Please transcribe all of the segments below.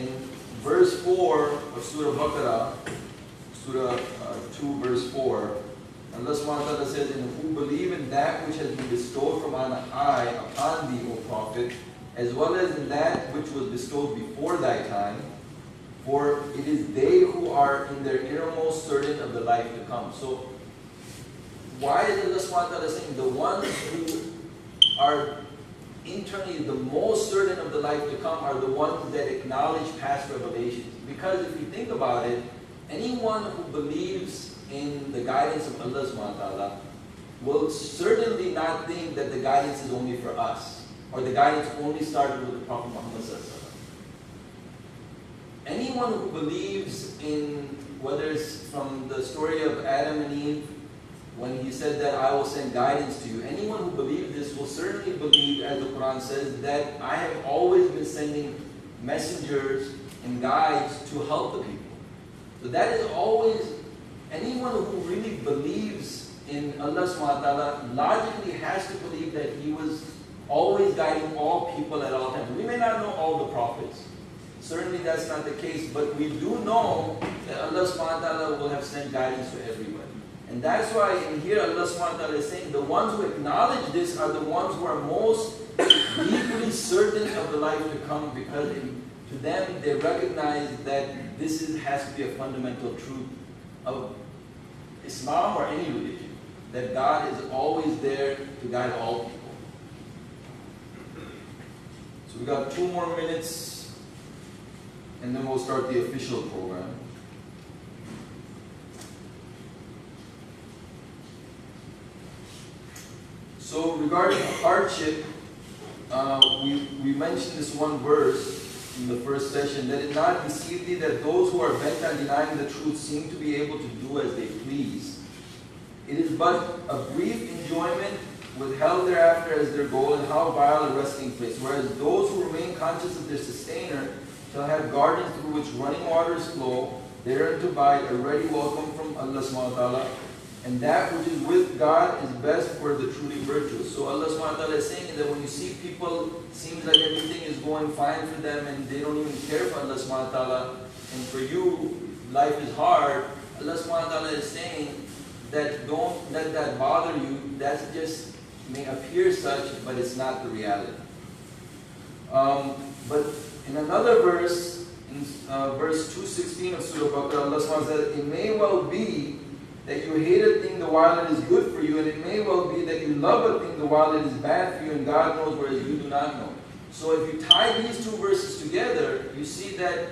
in verse 4 of Surah Baqarah, Surah 2 verse 4, Allah subhanahu wa ta'ala says, "And who believe in that which has been bestowed from on high upon thee, O Prophet, as well as in that which was bestowed before thy time, for it is they who are in their innermost certain of the life to come." So, why is Allah subhanahu wa ta'ala saying the ones who are internally the most certain of the life to come are the ones that acknowledge past revelations? Because if you think about it, anyone who believes in the guidance of Allah subhanahu wa ta'ala will certainly not think that the guidance is only for us, or the guidance only started with the Prophet Muhammad sallallahu alaihi wasallam. Anyone who believes in, whether it's from the story of Adam and Eve, when he said that I will send guidance to you, anyone who believes this will certainly believe, as the Quran says, that I have always been sending messengers and guides to help the people. So that is always, anyone who really believes in Allah subhanahu wa ta'ala logically has to believe that He was always guiding all people at all times. We may not know all the prophets. Certainly that's not the case, but we do know that Allah subhanahu wa ta'ala will have sent guidance to everybody. And that's why in here Allah subhanahu wa ta'ala is saying the ones who acknowledge this are the ones who are most deeply certain of the life to come, because to them they recognize that this has to be a fundamental truth of Islam or any religion, that God is always there to guide all people. So we got 2 more minutes and then we'll start the official program. So regarding hardship, we mentioned this one verse in the first session, that it not deceive thee that those who are bent on denying the truth seem to be able to do as they please. It is but a brief enjoyment, with hell thereafter as their goal, and how vile a resting place. Whereas those who remain conscious of their sustainer shall have gardens through which running waters flow, therein to bide, a ready welcome from Allah subhanahu wa ta'ala. And that which is with God is best for the truly virtuous. So Allah subhanahu wa ta'ala is saying that when you see people, seems like everything is going fine for them and they don't even care for Allah subhanahu wa ta'ala, and for you, life is hard, Allah subhanahu wa ta'ala is saying that don't let that bother you. That just may appear such, but it's not the reality. But in another verse, in verse 216 of Surah Baqarah, Allah subhanahu wa ta'ala says, it may well be that you hate a thing the while it is good for you, and it may well be that you love a thing the while it is bad for you, and God knows whereas you do not know. So if you tie these 2 verses together, you see that,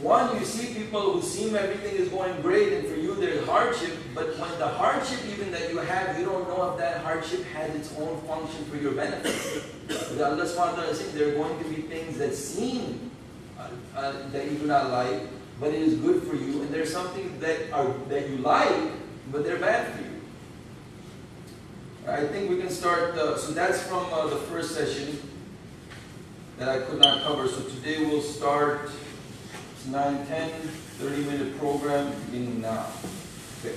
one, you see people who seem everything is going great, and for you there's hardship, but when the hardship even that you have, you don't know if that hardship has its own function for your benefit. But Allah subhanahu wa ta'ala is saying there are going to be things that seem that you do not like, but it is good for you, and there's some things that you like, but they're bad for you. I think we can start, so that's from the first session that I could not cover. So today we'll start, it's 9, 10, 30-minute program beginning now. Okay.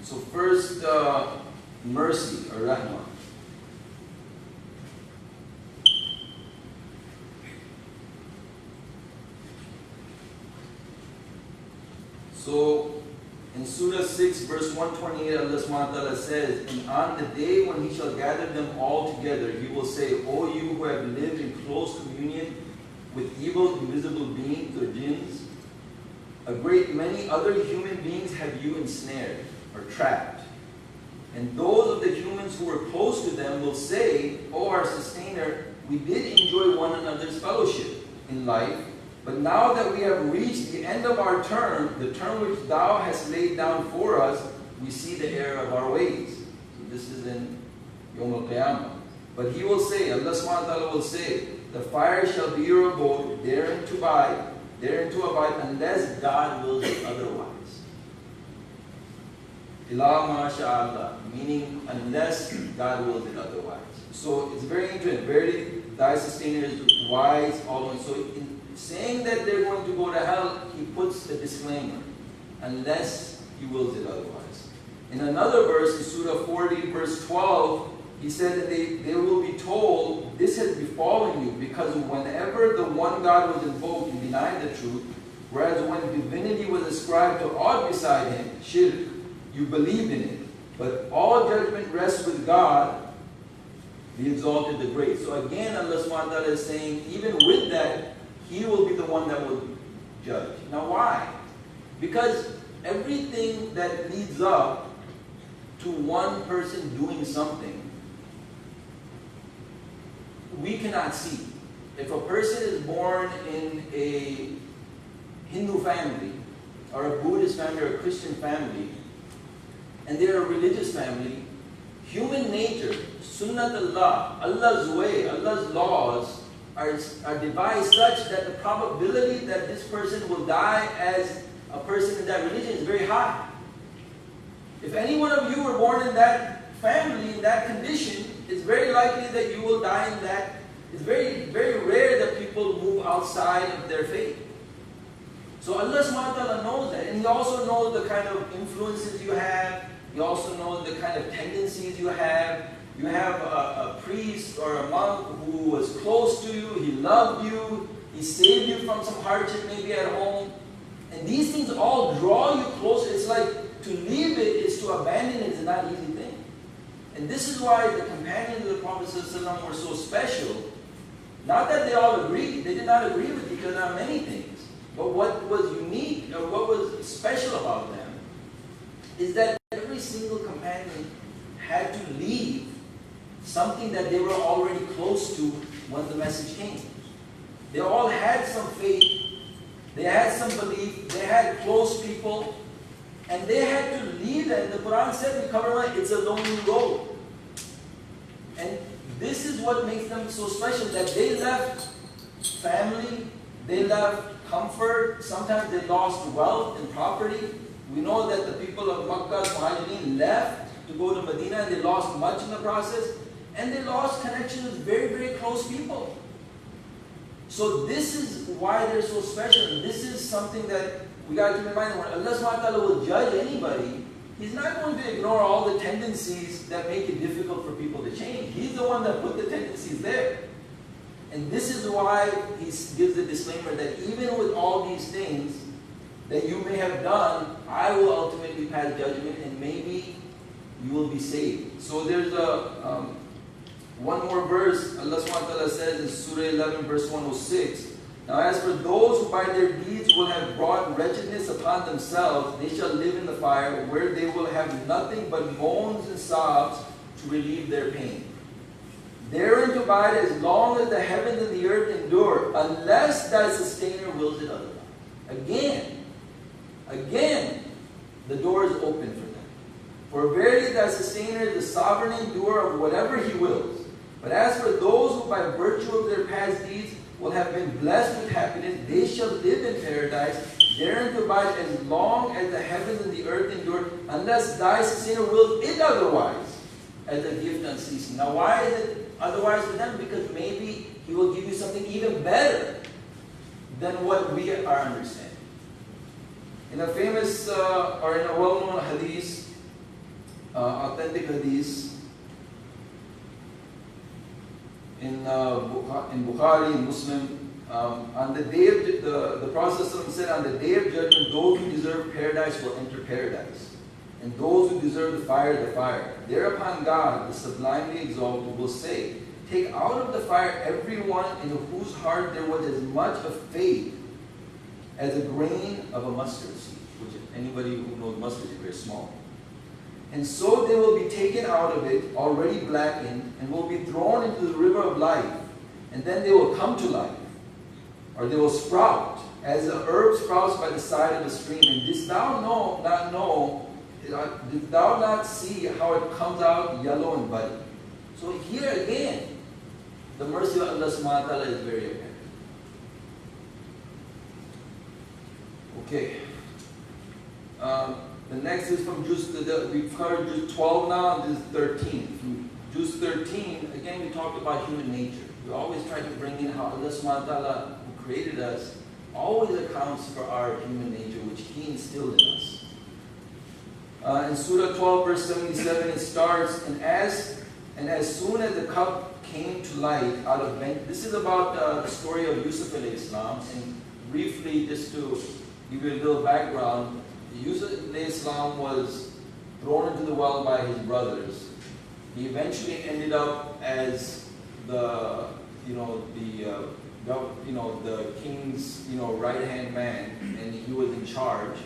So first, mercy or rahmah. So in Surah 6 verse 128, Allah subhanahu wa ta'ala says, and on the day when He shall gather them all together, He will say, O you who have lived in close communion with evil invisible beings or jinns, a great many other human beings have you ensnared or trapped. And those of the humans who were close to them will say, O our sustainer, we did enjoy one another's fellowship in life, but now that we have reached the end of our term, the term which thou hast laid down for us, we see the error of our ways. So this is in Yawm al-Qiyamah. But He will say, Allah subhanahu wa ta'ala will say, the fire shall be your abode, therein to abide, unless God wills it otherwise. Ila ma sha'Allah, meaning unless God wills it otherwise. So it's very interesting. Verily, thy sustainer is wise, all one. So in saying that they're going to go to hell, he puts a disclaimer, unless he wills it otherwise. In another verse, in Surah 40, verse 12, he said that they will be told, this has befallen you, because whenever the one God was invoked, you denied the truth, whereas when divinity was ascribed to aught beside him, shirk, you believed in it. But all judgment rests with God, the exalted, the great. So again, Allah subhanahu wa ta'ala is saying, even with that, he will be the one that will judge. Now why? Because everything that leads up to one person doing something, we cannot see. If a person is born in a Hindu family, or a Buddhist family, or a Christian family, and they're a religious family, human nature, sunnat Allah, Allah's way, Allah's laws are devised such that the probability that this person will die as a person in that religion is very high. If any one of you were born in that family, in that condition, it's very likely that you will die in that. It's very, very rare that people move outside of their faith. So Allah subhanahu wa ta'ala knows that. And He also knows the kind of influences you have. He also knows the kind of tendencies you have. You have a priest or a monk who was close to you. He loved you. He saved you from some hardship maybe at home. And these things all draw you closer. It's like to leave it is to abandon it is not an easy thing. And this is why the companions of the Prophet ﷺ were so special. Not that they all agreed. They did not agree with each other on many things. But what was unique, or what was special about them, is that every single companion had to leave something that they were already close to when the message came. They all had some faith. They had some belief. They had close people. And they had to leave that. And the Quran said, we cover it, it's a lonely road. And this is what makes them so special, that they left family, they left comfort, sometimes they lost wealth and property. We know that the people of Makkah, Muhajirin, left to go to Medina, and they lost much in the process, and they lost connection with very, very close people. So this is why they're so special, and this is something that we got to keep in mind. When Allah subhanahu wa ta'ala will judge anybody, He's not going to ignore all the tendencies that make it difficult for people to change. He's the one that put the tendencies there. And this is why He gives the disclaimer that even with all these things that you may have done, I will ultimately pass judgment, and maybe you will be saved. So there's one more verse. Allah subhanahu wa ta'ala says in Surah 11 verse 106, now as for those who by their deeds will have brought wretchedness upon themselves, they shall live in the fire, where they will have nothing but moans and sobs to relieve their pain. Therein to abide as long as the heavens and the earth endure, unless thy sustainer wills it otherwise. Again, the door is open for them. For verily thy sustainer is the sovereign endurer of whatever He wills. But as for those who by virtue of their past deeds will have been blessed with happiness, they shall live in paradise, therein to abide as long as the heavens and the earth endure, unless thy sustainer wills it otherwise, as a gift unceasing. Now why is it otherwise for them? Because maybe He will give you something even better than what we are understanding. In a famous, or in a well-known hadith, authentic hadith, in Bukhari and Muslim, on the day of the Prophet said, on the day of judgment, those who deserve paradise will enter paradise, and those who deserve the fire, the fire. Thereupon God, the sublimely exalted, will say, take out of the fire everyone in whose heart there was as much of faith as a grain of a mustard seed, which anybody who knows mustard is very small. And so they will be taken out of it, already blackened, and will be thrown into the river of life. And then they will come to life, or they will sprout, as the herb sprouts by the side of a stream. And didst thou not see how it comes out yellow and budding? So here again, the mercy of Allah subhanahu wa ta'ala is very apparent. Okay. The next is from we've covered just 12 now, and this is 13. Juz 13, again we talked about human nature. We always try to bring in how Allah subhanahu wa ta'ala, who created us, always accounts for our human nature, which He instilled in us. In Surah 12, verse 77, it starts, and as soon as the cup came to light out of Ben, this is about the story of Yusuf alayhi salam, and briefly, just to give you a little background, Yusuf alayhi salam was thrown into the well by his brothers. He eventually ended up as the king's right-hand man, and he was in charge.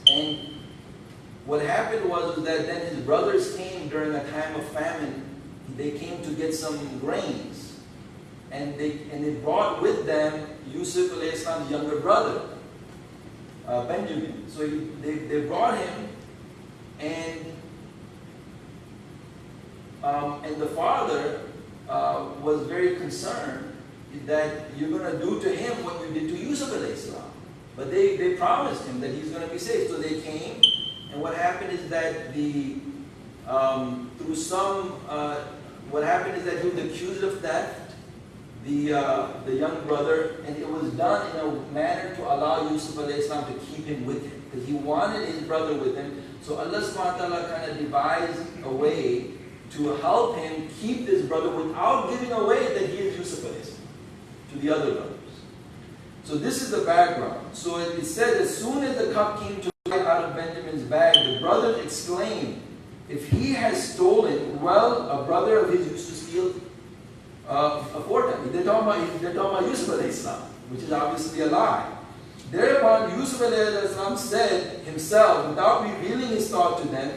And what happened was that then his brothers came during a time of famine. They came to get some grains, and they brought with them Yusuf alayhi salam's younger brother, Benjamin. So they brought him, and the father was very concerned that you're going to do to him what you did to Yusuf alayhi salam. But they promised him that he's going to be safe. So they came, and what happened is that what happened is that he was accused of theft, the young brother, and it was done in a manner to allow Yusuf alayhi salam to keep him with him, because he wanted his brother with him. So Allah subhanahu wa ta'ala kind of devised a way to help him keep this brother without giving away that he is Yusuf alayhi salam to the other brothers. So this is the background. So it said, as soon as the cup came to light out of Benjamin's bag, the brothers exclaimed, if he has stolen, well, a brother of his used to steal aforetime. They're talking about Yusuf alayhi salam, which is obviously a lie. Thereupon Yusuf alayhi salam said himself, without revealing his thought to them,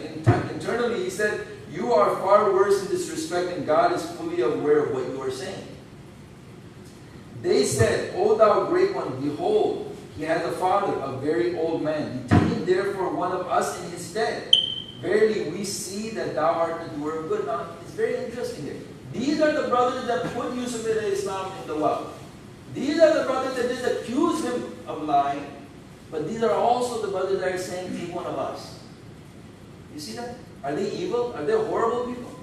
internally he said, you are far worse in disrespect, and God is fully aware of what you are saying. They said, O thou great one, behold, he has a father, a very old man. Detain therefore one of us in his stead. Verily we see that thou art the doer of good. Now, it's very interesting here. These are the brothers that put Yusuf alayhi salam in the well. These are the brothers that just accused him of lying. But these are also the brothers that are saying, take one of us. You see that? Are they evil? Are they horrible people?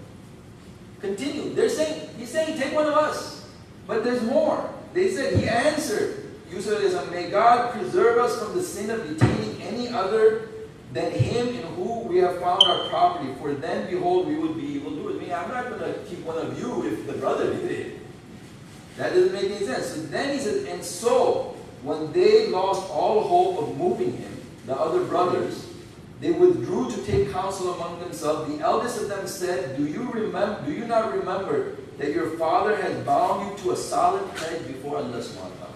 Continue. He's saying, take one of us. But there's more. They said, he answered, Yusuf alayhi salam, may God preserve us from the sin of detaining any other than him in whom we have found our property. For then, behold, we would be evildoers. I mean, I'm not going to keep one of you if the brother did it. That doesn't make any sense. So then he says, and so, when they lost all hope of moving him, the other brothers, they withdrew to take counsel among themselves. The eldest of them said, do you not remember that your father has bound you to a solemn pledge before Allah subhanahu wa ta'ala?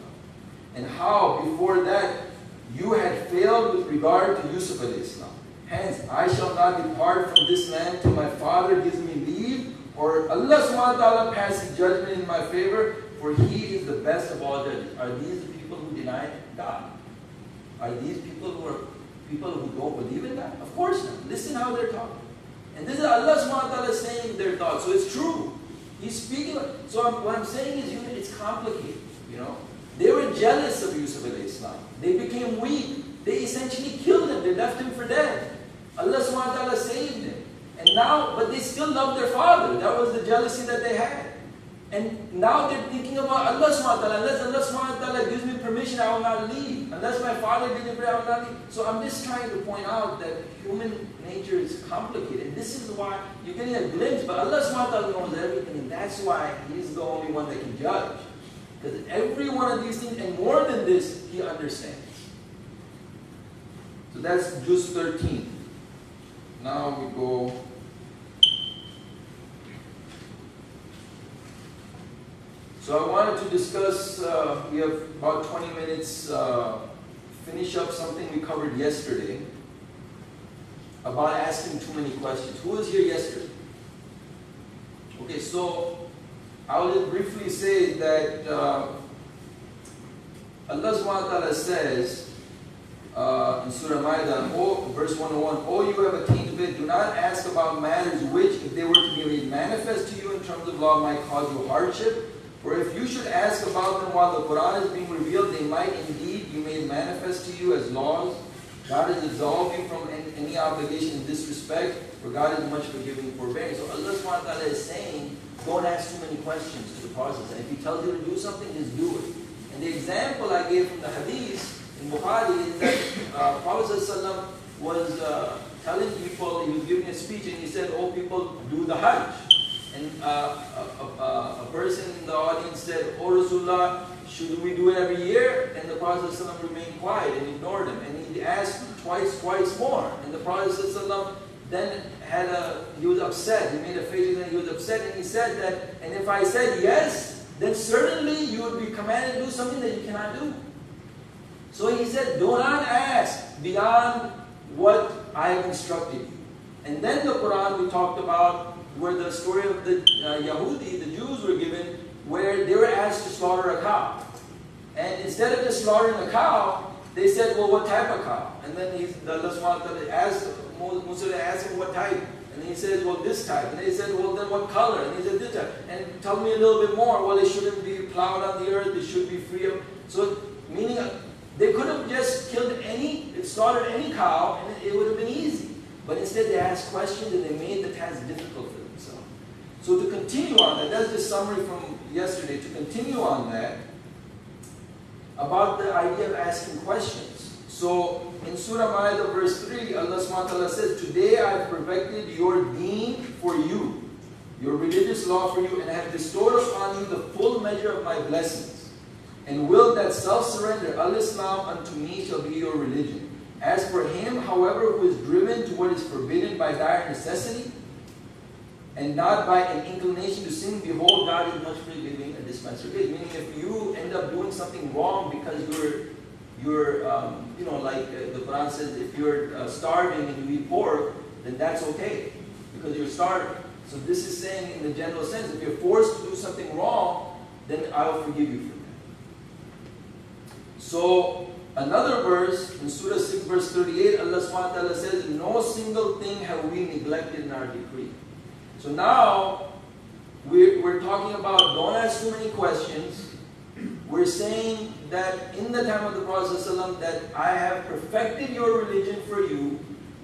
And how, before that, you had failed with regard to Yusuf alayhi salam. Hence, I shall not depart from this land till my father gives me leave, or Allah subhanahu wa ta'ala passes judgment in my favor, for he is the best of all judges. Are these the people who deny God? Are these people who don't believe in God? Of course not. Listen how they're talking. And this is Allah subhanahu wa ta'ala saying their thoughts. So it's true. He's speaking. What I'm saying is, it's complicated. They were jealous of Yusuf alayhi salam. They became weak. They essentially killed him. They left him for dead. Allah subhanahu wa ta'ala saved him. And now, but they still loved their father. That was the jealousy that they had. And now they're thinking about Allah subhanahu wa ta'ala. Unless Allah subhanahu wa ta'ala gives me permission, I will not leave. Unless my father gives me permission, I will not leave. So I'm just trying to point out that human nature is complicated. And this is why you're getting a glimpse. But Allah subhanahu wa ta'ala knows everything. And that's why He's the only one that can judge. Because every one of these things, and more than this, He understands. So that's Juz 13. Now we go. So I wanted to discuss, we have about 20 minutes, finish up something we covered yesterday about asking too many questions. Who was here yesterday? Okay, so I'll just briefly say that Allah subhanahu wa ta'ala says in Surah Ma'idah, verse 101, O you have attained to it, do not ask about matters which, if they were to be made manifest to you in terms of law, might cause you hardship. For if you should ask about them while the Quran is being revealed, they might indeed be made manifest to you as laws. God has absolved you from any obligation in this respect, for God is much forgiving, forbearing. So Allah subhanahu wa ta'ala is saying, don't ask too many questions to the process. And if He tells you to do something, just do it. And the example I gave from the hadith in Bukhari is that Prophet ﷺ was telling people, he was giving a speech and he said, oh people, do the Hajj. And a person in the audience said, oh Rasulullah, should we do it every year? And the Prophet ﷺ remained quiet and ignored him. And he asked twice more. And the Prophet ﷺ then he was upset. He made a face and he was upset. And he said that, and if I said yes, then certainly you would be commanded to do something that you cannot do. So he said, do not ask beyond what I have instructed you. And then the Quran we talked about, where the story of the Yahudi, the Jews were given, where they were asked to slaughter a cow. And instead of just slaughtering a cow, they said, well, what type of cow? And then Allah subhanahu wa ta'ala asked Musa, asked him what type. And he said, well, this type. And they said, well, then what color? And he said, this type. And tell me a little bit more. Well, it shouldn't be plowed on the earth. It should be free of... So, meaning, they could have just slaughtered any cow, and it would have been easy. But instead, they asked questions, and they made the task difficult for themselves. So to continue on that, that's the summary from yesterday. To continue on that, about the idea of asking questions. So, in Surah Ma'idah verse 3, Allah subhanahu wa ta'ala says, today I have perfected your deen for you, your religious law for you, and I have bestowed upon you the full measure of my blessings, and will that self-surrender, al-Islam, unto me shall be your religion. As for him, however, who is driven to what is forbidden by dire necessity, and not by an inclination to sin, behold, God is much forgiving and dispenser of grace. Meaning, if you end up doing something wrong because you're like the Quran says, if you're starving and you eat pork, then that's okay, because you're starving. So this is saying in the general sense, if you're forced to do something wrong, then I'll forgive you for that. So, another verse, in Surah 6 verse 38, Allah subhanahu wa ta'ala says, no single thing have we neglected in our decree. So now, we're talking about don't ask too many questions. We're saying that in the time of the Prophet ﷺ, that I have perfected your religion for you,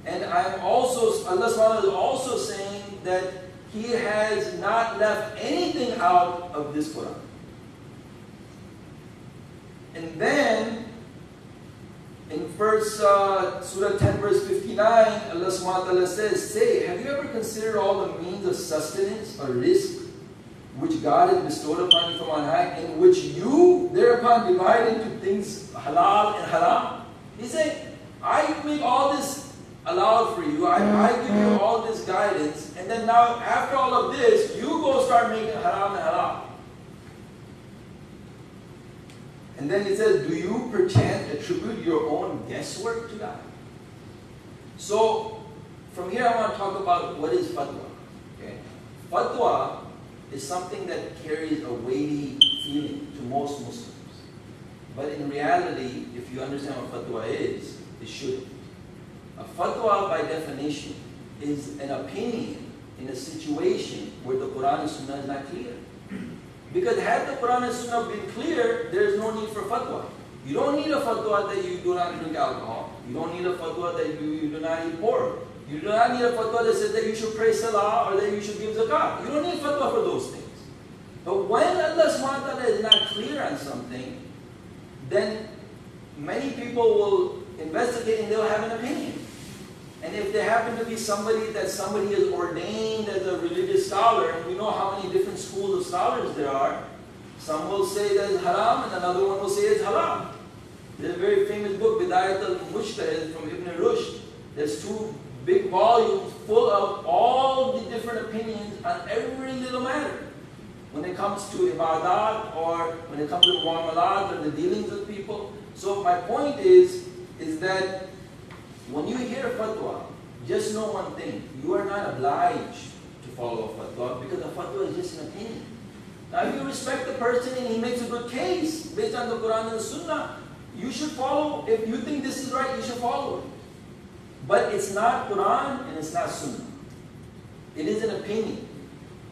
and I'm also, Allah subhanahu wa ta'ala is also saying that He has not left anything out of this Quran. And then, in Surah 10 verse 59, Allah subhanahu wa ta'ala says, say, have you ever considered all the means of sustenance or risk which God has bestowed upon you from on high, in which you thereupon divide into things halal and haram? He said, I make all this allowed for you, I give you all this guidance, and then now after all of this, you go start making haram and halal. And then it says, do you perchance attribute your own guesswork to God? So, from here I want to talk about what is fatwa. Okay? Fatwa is something that carries a weighty feeling to most Muslims. But in reality, if you understand what fatwa is, it shouldn't. A fatwa, by definition, is an opinion in a situation where the Quran and Sunnah is not clear. Because had the Quran and Sunnah been clear, there is no need for fatwa. You don't need a fatwa that you do not drink alcohol. You don't need a fatwa that you do not eat pork. You do not need a fatwa that says that you should pray salah or that you should give zakat. You don't need fatwa for those things. But when Allah subhanahu wa ta'ala is not clear on something, then many people will investigate and they'll have an opinion. And if there happen to be somebody is ordained as a religious scholar, and we know how many different schools of scholars there are, some will say that it's haram and another one will say it's halal. There's a very famous book, Bidayat al-Mujtahid from Ibn Rushd. There's 2 big volumes full of all the different opinions on every little matter. When it comes to ibadat, or when it comes to muamalat, or the dealings with people. So my point is that when you hear fatwa, just know one thing. You are not obliged to follow a fatwa, because a fatwa is just an opinion. Now if you respect the person and he makes a good case based on the Quran and the Sunnah, you should follow. If you think this is right, you should follow it. But it's not Quran and it's not Sunnah. It is an opinion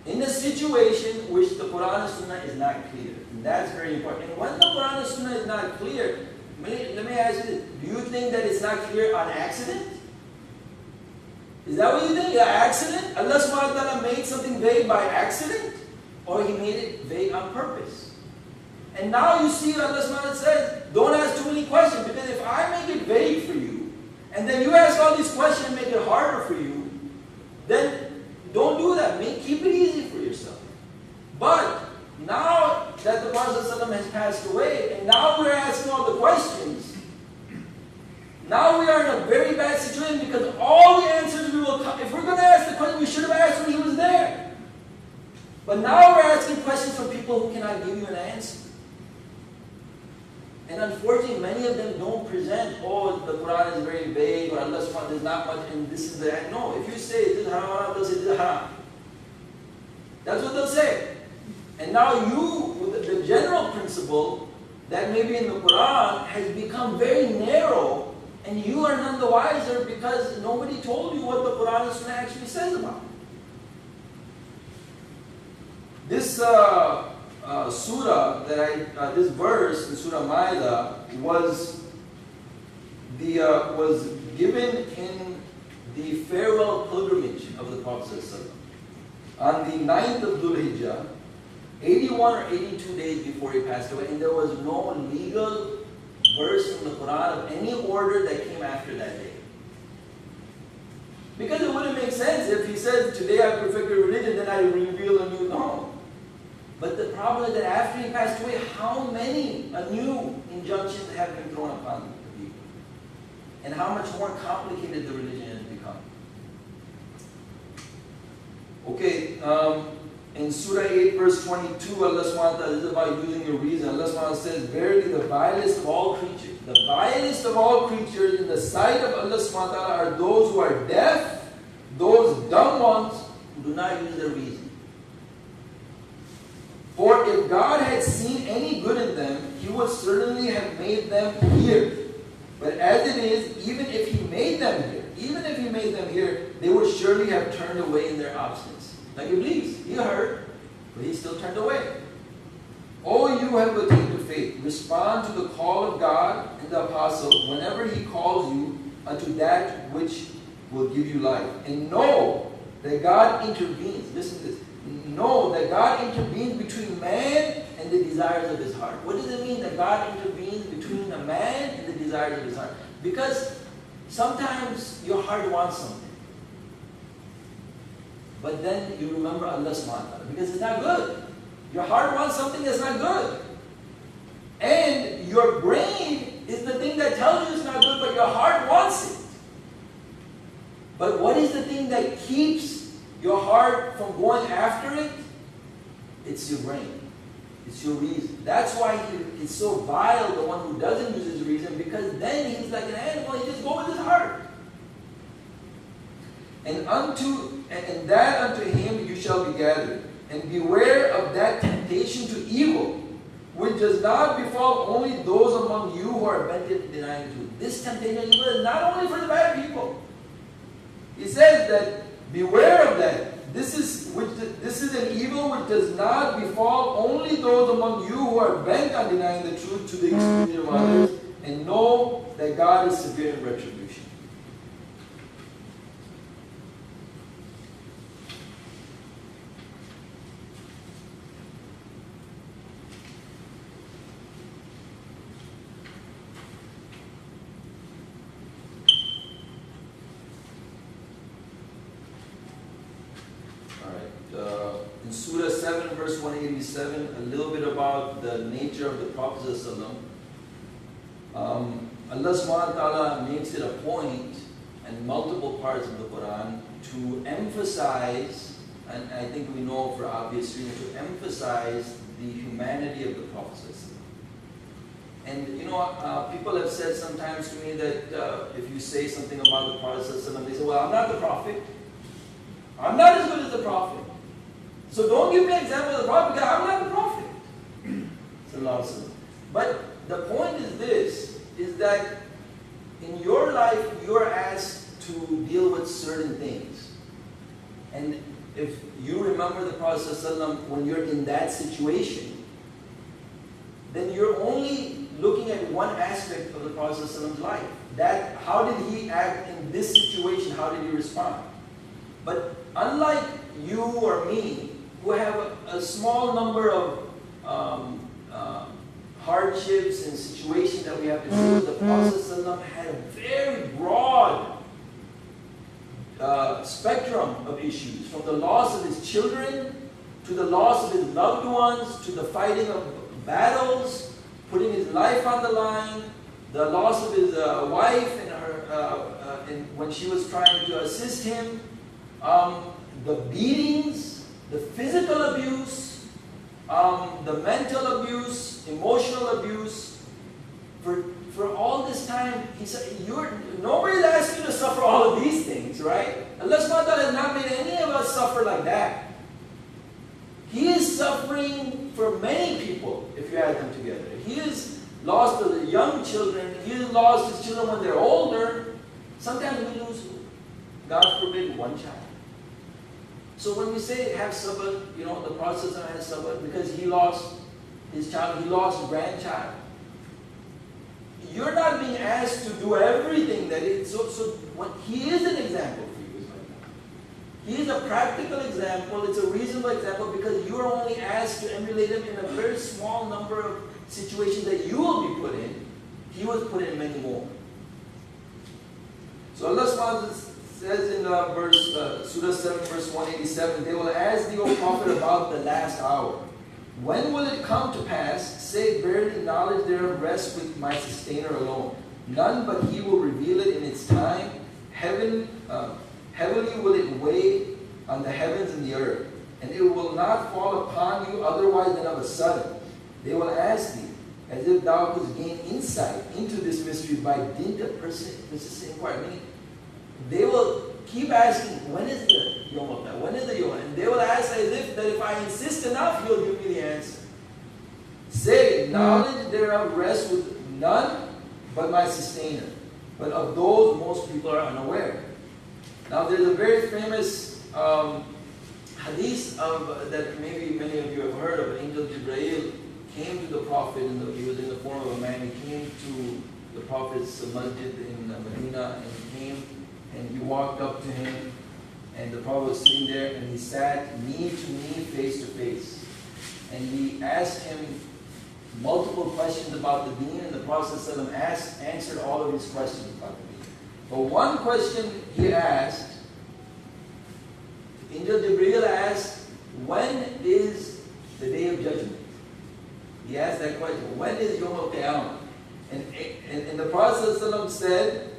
in a situation which the Quran and Sunnah is not clear. And that's very important. And when the Quran and Sunnah is not clear, Let me ask you this. Do you think that it's not clear on accident? Is that what you think? Yeah, accident? Allah subhanahu wa ta'ala made something vague by accident? Or He made it vague on purpose? And now you see Allah subhanahu wa ta'ala says, don't ask too many questions, because if I make it vague for you, and then you ask all these questions and make it harder for you, then don't do that. Keep it easy for yourself. But now that the Prophet ﷺ has passed away, and now we're asking all the questions, now we are in a very bad situation, because all the answers we will come, if we're going to ask the question, we should have asked when he was there. But now we're asking questions from people who cannot give you an answer. And unfortunately, many of them don't present, oh, the Quran is very vague, or Allah subhanahu there's not much, and this is the end. No, if you say this is haram, they'll say this is haram. That's what they'll say. And now you, with the general principle that maybe in the Quran has become very narrow, and you are none the wiser because nobody told you what the Quran and Sunnah actually says about it. This surah that this verse in Surah Ma'idah was given in the farewell pilgrimage of the Prophet ﷺ. On the 9th of Dhul Hijjah, 81 or 82 days before he passed away, and there was no legal verse in the Quran of any order that came after that day. Because it wouldn't make sense if he said, today I perfected religion, then I reveal a new norm. But the problem is that after he passed away, how many new injunctions have been thrown upon the people? And how much more complicated the religion has become. Okay, in Surah 8 verse 22, Allah subhanahu wa ta'ala, this is about using your reason. Allah subhanahu wa ta'ala says, verily the vilest of all creatures, the vilest of all creatures in the sight of Allah subhanahu wa ta'ala are those who are deaf, those dumb ones who do not use their reason. For if God had seen any good in them, He would certainly have made them hear. But as it is, even if He made them hear, they would surely have turned away in their obstinacy. Like Iblis, he heard, but he still turned away. O you who have attained to faith, respond to the call of God and the apostle whenever he calls you unto that which will give you life. And know that God intervenes. Listen to this. Know that God intervenes between man and the desires of his heart. What does it mean that God intervenes between a man and the desires of his heart? Because sometimes your heart wants something, but then you remember Allah subhanahu wa ta'ala, because it's not good. Your heart wants something that's not good. And your brain is the thing that tells you it's not good, but your heart wants it. But what is the thing that keeps your heart from going after it? It's your brain. It's your reason. That's why it's so vile, the one who doesn't use his reason, because then he's like an animal, he just goes with his heart. And that unto him you shall be gathered. And beware of that temptation to evil, which does not befall only those among you who are bent in denying truth. This temptation to evil is not only for the bad people. He says that beware of that. This is an evil which does not befall only those among you who are bent on denying the truth to the exclusion of others, and know that God is severe in retribution. In Surah 7 verse 187, a little bit about the nature of the Prophet ﷺ. Allah subhanahu wa ta'ala makes it a point in multiple parts of the Quran to emphasize, and I think we know for obvious reasons, to emphasize the humanity of the Prophet ﷺ. And you know, people have said sometimes to me that if you say something about the Prophet ﷺ, they say, well, I'm not the Prophet. I'm not as good as the Prophet. So don't give me an example of the Prophet, because I'm not the Prophet. But the point is this, is that in your life, you're asked to deal with certain things. And if you remember the Prophet ﷺ when you're in that situation, then you're only looking at one aspect of the Prophet's life. That, how did he act in this situation? How did he respond? But unlike you or me, who have a small number of hardships and situations that we have to deal with, the Prophet had a very broad spectrum of issues, from the loss of his children, to the loss of his loved ones, to the fighting of battles, putting his life on the line, the loss of his wife and her, and when she was trying to assist him, the beatings, the physical abuse, the mental abuse, emotional abuse. For all this time, he said, nobody's asked you to suffer all of these things, right? Allah subhanahu wa ta'ala has not made any of us suffer like that. He is suffering for many people, if you add them together. He has lost the young children. He has lost his children when they're older. Sometimes we lose, God forbid, one child. So when we say have sabr, the Prophet has sabr because he lost his child, he lost a grandchild. You're not being asked to do everything that is. So when he is an example for you. He is a practical example. It's a reasonable example because you're only asked to emulate him in a very small number of situations that you will be put in. He was put in many more. So Allah subhanahu wa ta'ala says in Surah 7, verse 187, they will ask thee, O Prophet, about the last hour. When will it come to pass? Say, verily knowledge thereof rests with my sustainer alone. None but he will reveal it in its time. Heavily will it weigh on the heavens and the earth, and it will not fall upon you otherwise than of a sudden. They will ask thee, as if thou couldst gain insight into this mystery by dint of persistent inquiry. Meaning, they will keep asking, when is the Yom Al-Qiyamah? When is the Yom? And they will ask as if that if I insist enough, he'll give me the answer. Say, knowledge thereof rests with none but my sustainer. But of those, most people are unaware. Now, there's a very famous hadith that maybe many of you have heard of. Angel Jibreel came to the Prophet, he was in the form of a man. He came to the Prophet's masjid in Medina, and he came and he walked up to him, and the Prophet was sitting there, and he sat knee to knee, face to face. And he asked him multiple questions about the deen, and the Prophet answered all of his questions about the deen. But one question he asked, Angel Jibreel asked, when is the day of judgment? He asked that question, when is Yom Al-Qiyamah? And the Prophet said,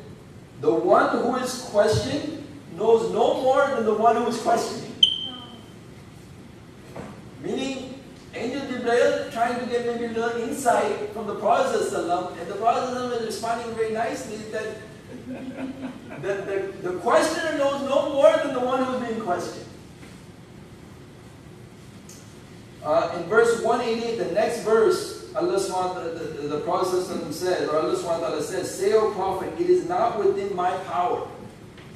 the one who is questioned knows no more than the one who is questioning. Meaning, Angel Jibreel trying to get maybe a little insight from the Prophet, and the Prophet is responding very nicely that the questioner knows no more than the one who is being questioned. In verse 188, the next verse, the Prophet says, or Allah subhanahu wa ta'ala says, say, O Prophet, it is not within my power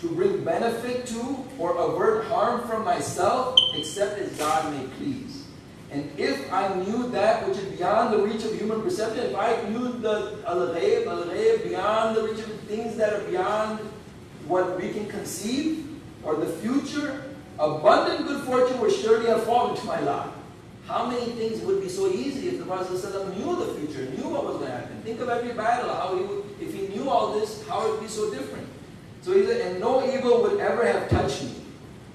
to bring benefit to or avert harm from myself, except as God may please. And if I knew that which is beyond the reach of human perception, if I knew the al-ghayb, beyond the reach of things that are beyond what we can conceive, or the future, abundant good fortune would surely have fallen to my lot. How many things would be so easy if the Prophet ﷺ knew the future, knew what was going to happen? Think of every battle, how he would, if he knew all this, how it would be so different. So he said, and no evil would ever have touched me.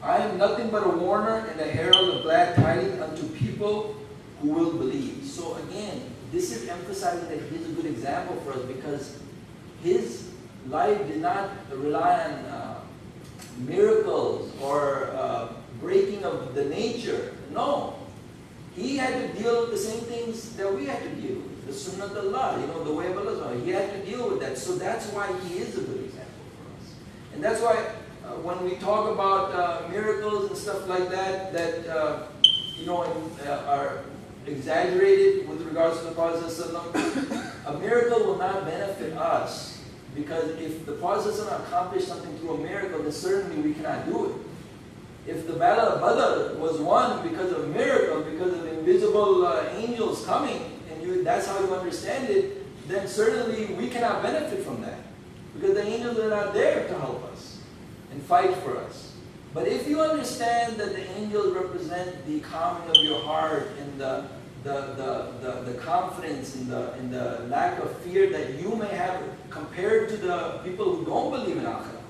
I am nothing but a warner and a herald of glad tidings unto people who will believe. So again, this is emphasizing that he's a good example for us because his life did not rely on miracles or breaking of the nature. No. He had to deal with the same things that we had to deal with. The sunnah of Allah, the way of Allah. He had to deal with that. So that's why he is a good example for us. And that's why when we talk about miracles and stuff like that, are exaggerated with regards to the Prophet ﷺ, a miracle will not benefit us. Because if the Prophet ﷺ accomplished something through a miracle, then certainly we cannot do it. If the Battle of Badr was won because of a miracle, because of invisible angels coming, and that's how you understand it, then certainly we cannot benefit from that. Because the angels are not there to help us and fight for us. But if you understand that the angels represent the calming of your heart and the confidence and the lack of fear that you may have compared to the people who don't believe in Akhirah,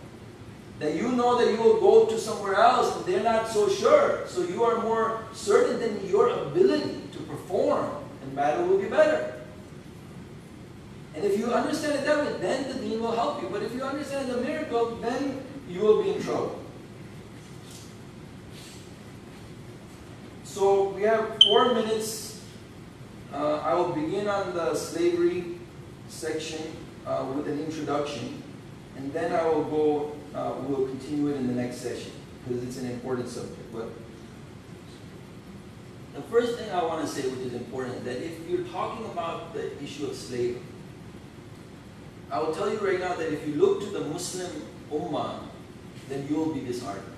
that you know that you will go to somewhere else and they're not so sure, so you are more certain than your ability to perform, and battle will be better. And if you understand it that way, then the deen will help you. But if you understand the miracle, then you will be in trouble. So we have 4 minutes. I will begin on the slavery section with an introduction, and then I will go. We'll continue it in the next session because it's an important subject. But the first thing I want to say, which is important, that if you're talking about the issue of slavery, I will tell you right now that if you look to the Muslim Ummah, then you will be disheartened.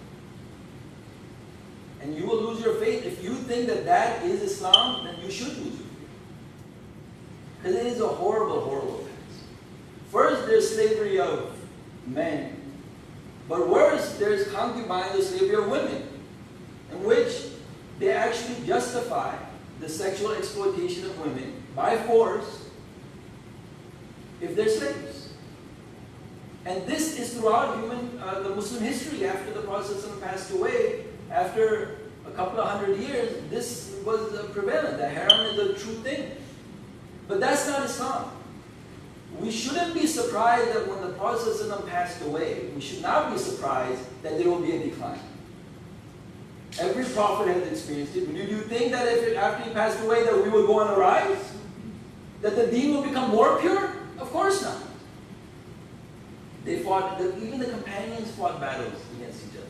And you will lose your faith. If you think that that is Islam, then you should lose your faith. Because it is a horrible, horrible past. First, there's slavery of men. But worse, there's concubine, the slavery of women, in which they actually justify the sexual exploitation of women by force if they're slaves. And this is throughout the Muslim history. After the Prophet passed away, after a couple of 100 years, this was prevalent. The haram is a true thing. But that's not Islam. We shouldn't be surprised that when the Prophet passed away, we should not be surprised that there will be a decline. Every prophet has experienced it. Do you think that after he passed away that we will go on a rise? That the deen will become more pure? Of course not. They fought, even the companions fought battles against each other.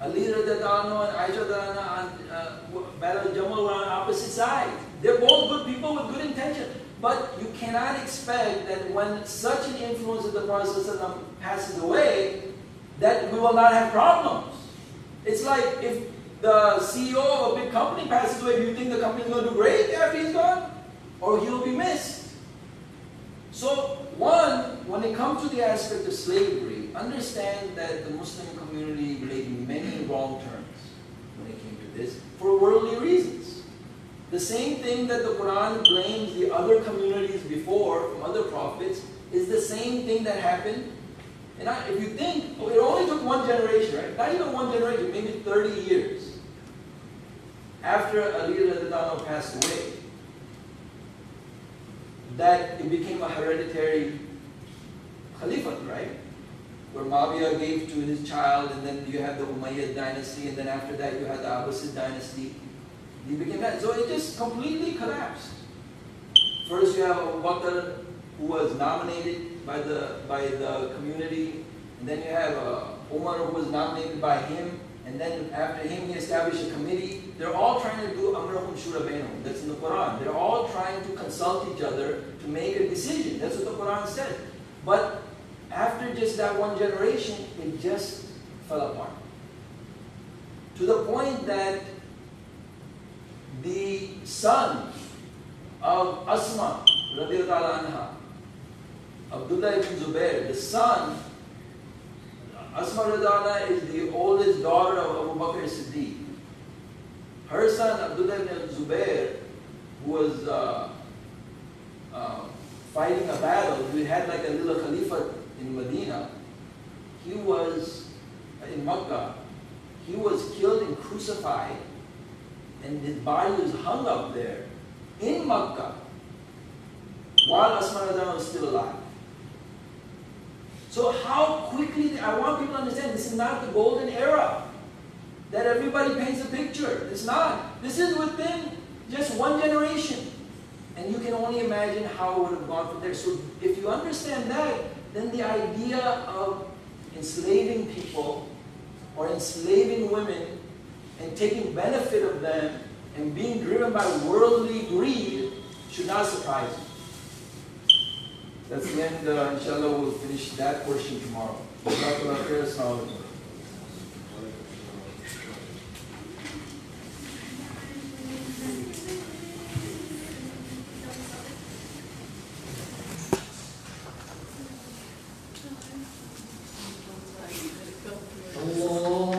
Ali radiallahu and Aisha radiallahu Battle of Jamal were on opposite sides. They're both good people with good intention. But you cannot expect that when such an influence of the Prophet passes away, that we will not have problems. It's like if the CEO of a big company passes away, do you think the company is going to do great after he's gone? Or he'll be missed? So, when it comes to the aspect of slavery, understand that the Muslim community made many wrong turns when it came to this for worldly reasons. The same thing that the Quran blames the other communities before from other prophets is the same thing that happened. And if you think, it only took one generation, right? Not even one generation, maybe 30 years after Ali radiallahu passed away, that it became a hereditary caliphate, right? Where Muawiyah gave to his child, and then you have the Umayyad dynasty, and then after that you had the Abbasid dynasty. He became that. So it just completely collapsed. First you have Abu Bakr, who was nominated by the community, and then you have Umar, who was nominated by him, and then after him he established a committee. They're all trying to do Amrahum Shura Bainahum. That's in the Quran. They're all trying to consult each other to make a decision. That's what the Quran said. But after just that one generation, it just fell apart. To the point that the son of Asma radiallahu anha, Abdullah ibn Zubair, the son, Asma radiallahu anha is the oldest daughter of Abu Bakr as-Siddiq. Her son, Abdullah ibn Zubair, who was fighting a battle, he had like a little caliphate in Medina. He was in Makkah. He was killed and crucified, and his body was hung up there in Makkah while Asma radiallahu was still alive. So how quickly, I want people to understand, this is not the golden era that everybody paints a picture. It's not. This is within just one generation. And you can only imagine how it would have gone from there. So if you understand that, then the idea of enslaving people or enslaving women and taking benefit of them and being driven by worldly greed should not surprise you. That's the end. Inshallah, we'll finish that portion tomorrow.